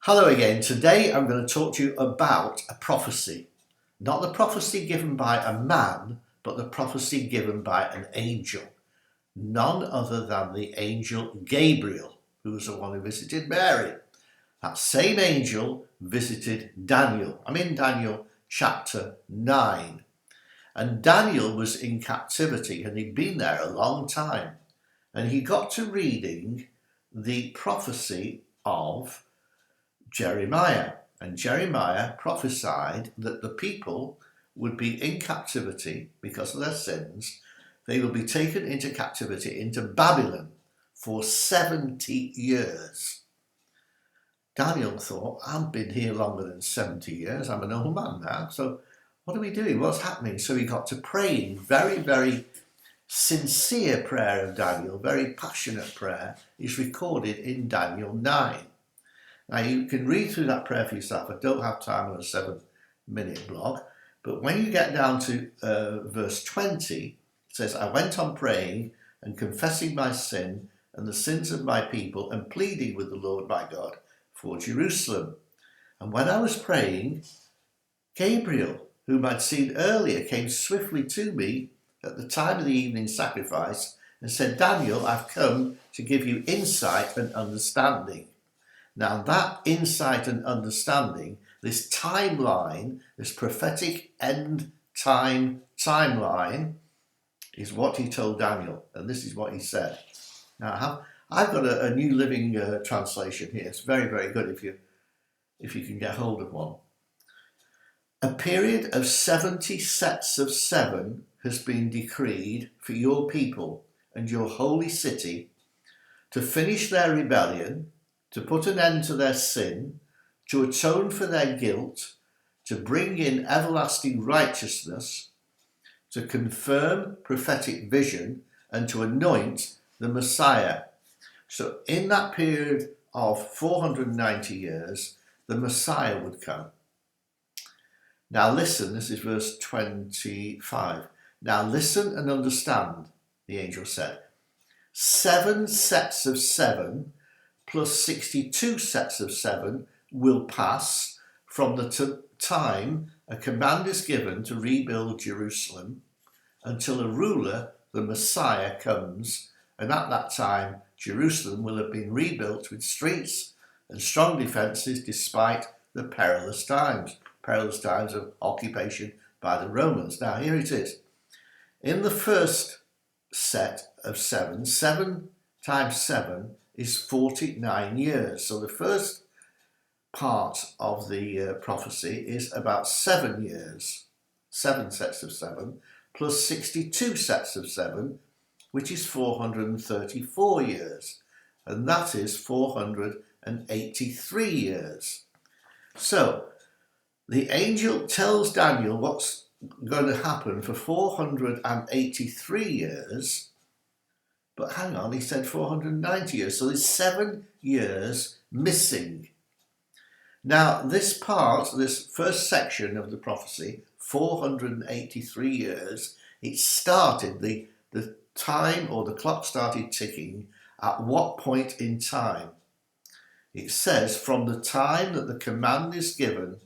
Hello again. Today I'm going to talk to you about a prophecy. Not the prophecy given by a man, but the prophecy given by an angel. None other than the angel Gabriel, who was the one who visited Mary. That same angel visited Daniel. I'm in Daniel chapter 9. And Daniel was in captivity and he'd been there a long time. And he got to reading the prophecy of Jeremiah, and Jeremiah prophesied that the people would be in captivity because of their sins. They will be taken into captivity into Babylon for 70 years. Daniel thought, I've been here longer than 70 years. I'm an old man now. So what are we doing? What's happening? So he got to praying. Very, very sincere prayer of Daniel, very passionate prayer, is recorded in Daniel 9. Now, you can read through that prayer for yourself. I don't have time on a 7-minute blog. But when you get down to verse 20, it says, I went on praying and confessing my sin and the sins of my people and pleading with the Lord my God for Jerusalem. And when I was praying, Gabriel, whom I'd seen earlier, came swiftly to me at the time of the evening sacrifice and said, Daniel, I've come to give you insight and understanding. Now that insight and understanding, this timeline, this prophetic end time timeline, is what he told Daniel, and this is what he said. Now I've got a New Living Translation here. It's very, very good if you can get hold of one. A period of 70 sets of 7 has been decreed for your people and your holy city to finish their rebellion, to put an end to their sin, to atone for their guilt, to bring in everlasting righteousness, to confirm prophetic vision, and to anoint the Messiah. So in that period of 490 years, the Messiah would come. Now listen, this is verse 25. Now listen and understand, the angel said. 7 sets of 7 plus 62 sets of 7 will pass from the time a command is given to rebuild Jerusalem until a ruler, the Messiah, comes, and at that time Jerusalem will have been rebuilt with streets and strong defences despite the perilous times of occupation by the Romans. Now here it is. In the first set of 7, 7 times 7 is 49 years. So the first part of the prophecy is about 7 years, 7 sets of 7, plus 62 sets of 7, which is 434 years. And that is 483 years. So the angel tells Daniel what's going to happen for 483 years. But hang on, he said 490 years. So there's 7 years missing. Now, this part, this first section of the prophecy, 483 years, it started, the time or the clock started ticking at what point in time? It says from the time that the command is given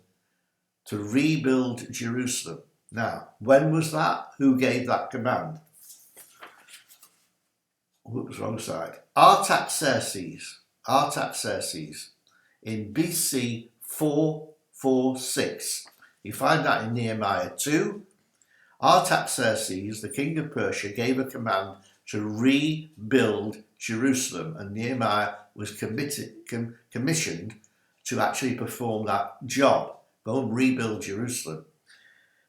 to rebuild Jerusalem. Now, when was that? Who gave that command? Whoops, wrong side. Artaxerxes in BC 446. You find that in Nehemiah 2. Artaxerxes, the king of Persia, gave a command to rebuild Jerusalem, and Nehemiah was commissioned to actually perform that job. Go and rebuild Jerusalem.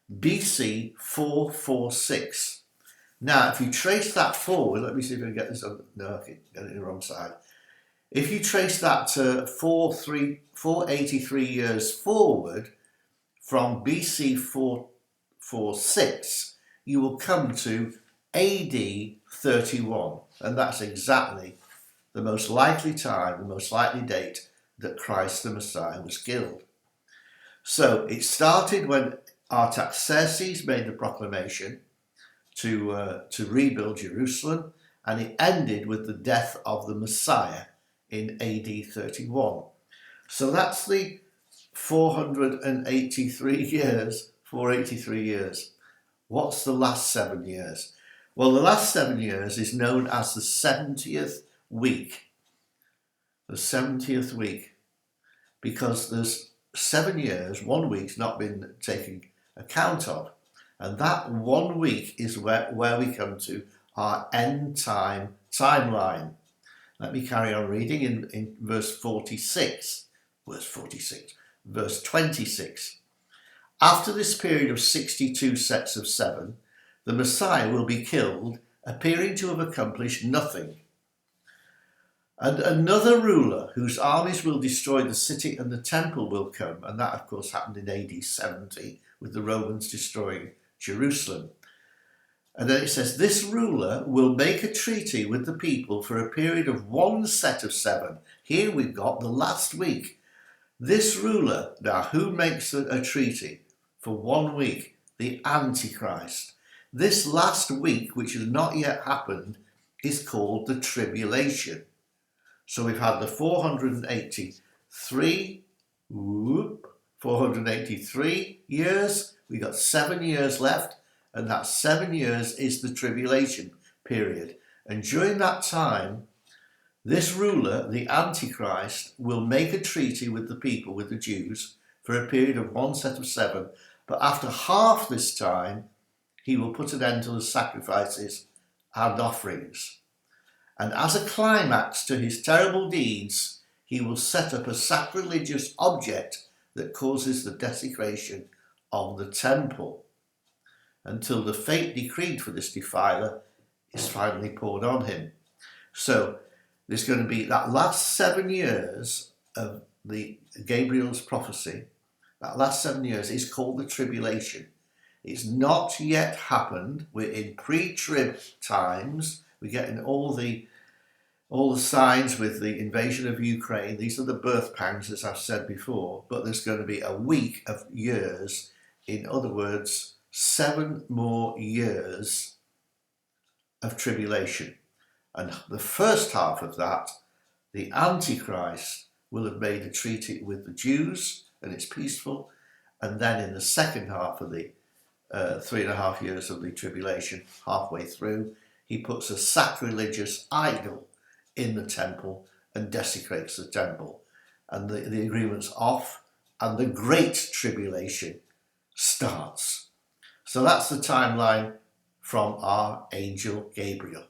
BC 446. Now, if you trace that forward, let me see if I can get this on. No, okay, got it in the wrong side. If you trace that to 483 years forward from BC 446, you will come to AD 31. And that's exactly the most likely time, the most likely date that Christ the Messiah was killed. So it started when Artaxerxes made the proclamation to rebuild Jerusalem, and it ended with the death of the Messiah in AD 31. So that's the 483 years, 483 years. What's the last 7 years? Well, the last 7 years is known as the 70th week. The 70th week, because there's 7 years, 1 week's not been taken account of. And that 1 week is where we come to our end time timeline. Let me carry on reading in verse 26. Verse 26. After this period of 62 sets of 7, the Messiah will be killed, appearing to have accomplished nothing. And another ruler whose armies will destroy the city and the temple will come. And that, of course, happened in AD 70 with the Romans destroying Jerusalem. And then it says, this ruler will make a treaty with the people for a period of 1 set of 7. Here we've got the last week. This ruler, now who makes a treaty for 1 week? The Antichrist. This last week, which has not yet happened, is called the Tribulation. So we've had the 483 years. We've got 7 years left, and that 7 years is the tribulation period. And during that time, this ruler, the Antichrist, will make a treaty with the people, with the Jews, for a period of 1 set of 7. But after half this time, he will put an end to the sacrifices and offerings. And as a climax to his terrible deeds, he will set up a sacrilegious object that causes the desecration of the temple, until the fate decreed for this defiler is finally poured on him. So there's going to be that last 7 years of the Gabriel's prophecy. That last 7 years is called the tribulation. It's not yet happened. We're in pre-trib times. We're getting all the signs with the invasion of Ukraine. These are the birth pangs, as I've said before. But there's going to be a week of years. In other words, 7 more years of tribulation. And the first half of that, the Antichrist will have made a treaty with the Jews, and it's peaceful. And then in the second half of the 3.5 years of the tribulation, halfway through, he puts a sacrilegious idol in the temple and desecrates the temple. And the agreement's off, and the Great Tribulation starts. So that's the timeline from our Angel Gabriel.